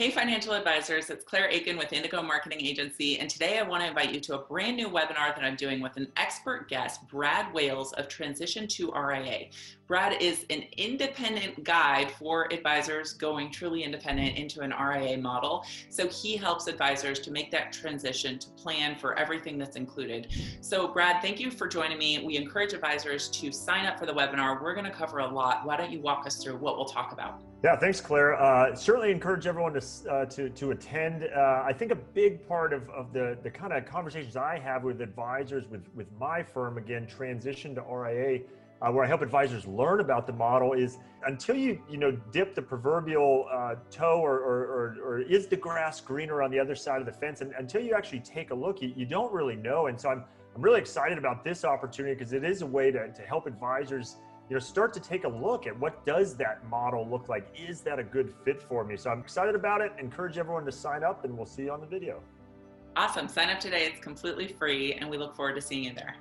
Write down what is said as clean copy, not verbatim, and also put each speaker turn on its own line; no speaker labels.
Hey, financial advisors, it's Akin with Indigo Marketing Agency, and today I want to invite you to a brand new webinar that I'm doing with an expert guest, Brad Wales of Transition to RIA. Brad is an independent guide for advisors going truly independent into an RIA model. So he helps advisors to make that transition, to plan for everything that's included. So Brad, thank you for joining me. We encourage advisors to sign up for the webinar. We're going to cover a lot. Why don't you walk us through what we'll talk about?
Yeah, thanks, Claire. Certainly encourage everyone to attend. I think a big part of the kind of conversations I have with advisors with my firm, again, Transition to RIA, where I help advisors learn about the model, is until you dip the proverbial toe or is the grass greener on the other side of the fence, and until you actually take a look, you don't really know. And so I'm really excited about this opportunity because it is a way to help advisors start to take a look at what does that model look like. Is that a good fit for me? So I'm excited about it. Encourage everyone to sign up, and we'll see you on the video.
Awesome. Sign up today. It's completely free, and we look forward to seeing you there.